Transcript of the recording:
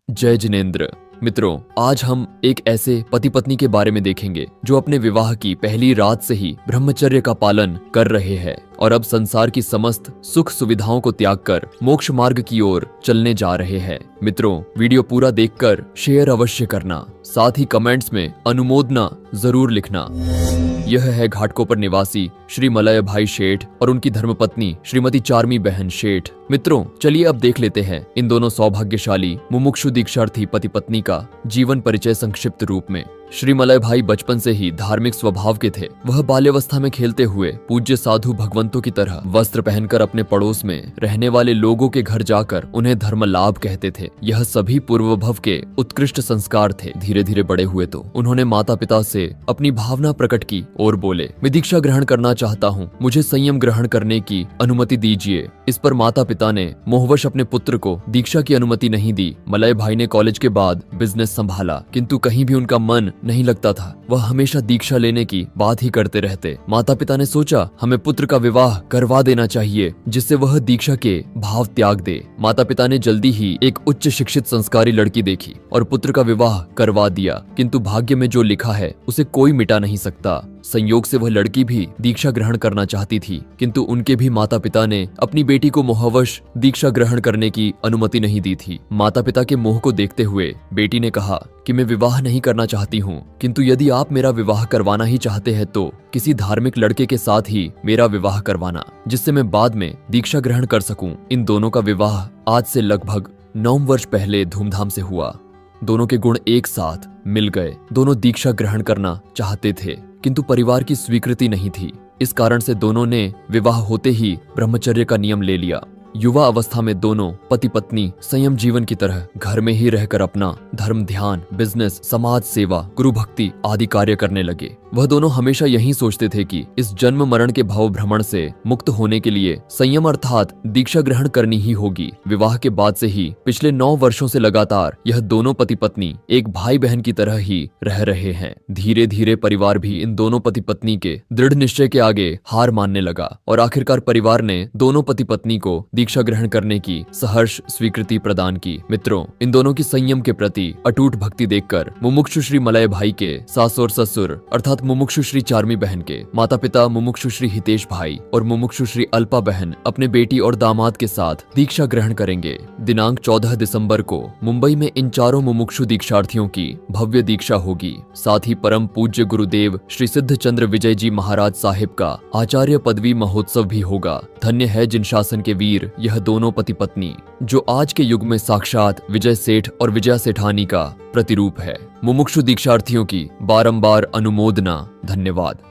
जय जिनेंद्र। मित्रों, आज हम एक ऐसे पति पत्नी के बारे में देखेंगे जो अपने विवाह की पहली रात से ही ब्रह्मचर्य का पालन कर रहे हैं और अब संसार की समस्त सुख सुविधाओं को त्याग कर मोक्ष मार्ग की ओर चलने जा रहे हैं। मित्रों, वीडियो पूरा देखकर शेयर अवश्य करना, साथ ही कमेंट्स में अनुमोदना जरूर लिखना। यह है घाटकोपर निवासी श्री मलय भाई शेठ और उनकी धर्मपत्नी श्रीमती चार्मी बहन शेठ। मित्रों, चलिए अब देख लेते हैं इन दोनों सौभाग्यशाली मुमुक्षु दीक्षार्थी पति पत्नी का जीवन परिचय संक्षिप्त रूप में। श्री मलय भाई बचपन से ही धार्मिक स्वभाव के थे। वह बाल्यावस्था में खेलते हुए पूज्य साधु भगवंतों की तरह वस्त्र पहनकर अपने पड़ोस में रहने वाले लोगों के घर जाकर उन्हें धर्म लाभ कहते थे। यह सभी पूर्वभव के उत्कृष्ट संस्कार थे। धीरे धीरे बड़े हुए तो उन्होंने माता पिता से अपनी भावना प्रकट की और बोले, मैं दीक्षा ग्रहण करना चाहता हूँ, मुझे संयम ग्रहण करने की अनुमति दीजिए। इस पर माता पिता ने मोहवश अपने पुत्र को दीक्षा की अनुमति नहीं दी। मलय भाई ने कॉलेज के बाद बिजनेस संभाला, किंतु कहीं भी उनका मन नहीं लगता था। वह हमेशा दीक्षा लेने की बात ही करते रहते। माता पिता ने सोचा, हमें पुत्र का विवाह करवा देना चाहिए जिससे वह दीक्षा के भाव त्याग दे। माता पिता ने जल्दी ही एक उच्च शिक्षित संस्कारी लड़की देखी और पुत्र का विवाह करवा दिया, किंतु भाग्य में जो लिखा है उसे कोई मिटा नहीं सकता। संयोग से वह लड़की भी दीक्षा ग्रहण करना चाहती थी, किंतु उनके भी माता पिता ने अपनी बेटी को मोहवश दीक्षा ग्रहण करने की अनुमति नहीं दी थी। माता पिता के मोह को देखते हुए बेटी ने कहा कि मैं विवाह नहीं करना चाहती हूँ, किंतु यदि आप मेरा विवाह करवाना ही चाहते हैं तो किसी धार्मिक लड़के के साथ ही मेरा विवाह करवाना, जिससे मैं बाद में दीक्षा ग्रहण कर सकूं। इन दोनों का विवाह आज से लगभग 9 वर्ष पहले धूमधाम से हुआ। दोनों के गुण एक साथ मिल गए। दोनों दीक्षा ग्रहण करना चाहते थे, किंतु परिवार की स्वीकृति नहीं थी। इस कारण से दोनों ने विवाह होते ही ब्रह्मचर्य का नियम ले लिया। युवा अवस्था में दोनों पति पत्नी संयम जीवन की तरह घर में ही रहकर अपना धर्म, ध्यान, बिजनेस, समाज सेवा, गुरु भक्ति आदि कार्य करने लगे। वह दोनों हमेशा यही सोचते थे कि इस जन्म मरण के भव भ्रमण से मुक्त होने के लिए संयम अर्थात दीक्षा ग्रहण करनी ही होगी। विवाह के बाद से ही पिछले 9 वर्षों से लगातार यह दोनों पति पत्नी एक भाई बहन की तरह ही रह रहे हैं। धीरे धीरे परिवार भी इन दोनों पति पत्नी के दृढ़ निश्चय के आगे हार मानने लगा और आखिरकार परिवार ने दोनों पति पत्नी को दीक्षा ग्रहण करने की सहर्ष स्वीकृति प्रदान की। मित्रों, इन दोनों की संयम के प्रति अटूट भक्ति देखकर मुमुक्षु श्री मलय भाई के सास और ससुर अर्थात मुमुक्षु श्री चार्मी बहन के माता पिता मुमुक्षु श्री हितेश भाई और मुमुक्षु श्री अल्पा बहन अपने बेटी और दामाद के साथ दीक्षा ग्रहण करेंगे। दिनांक 14 दिसंबर को मुंबई में इन चारों मुमुक्षु दीक्षार्थियों की भव्य दीक्षा होगी। साथ ही परम पूज्य गुरुदेव श्री सिद्ध चंद्र विजय जी महाराज साहिब का आचार्य पदवी महोत्सव भी होगा। धन्य है जिन शासन के वीर यह दोनों पति पत्नी, जो आज के युग में साक्षात विजय सेठ और विजया सेठानी का प्रतिरूप है। मुमुक्षु दीक्षार्थियों की बारंबार अनुमोदना। धन्यवाद।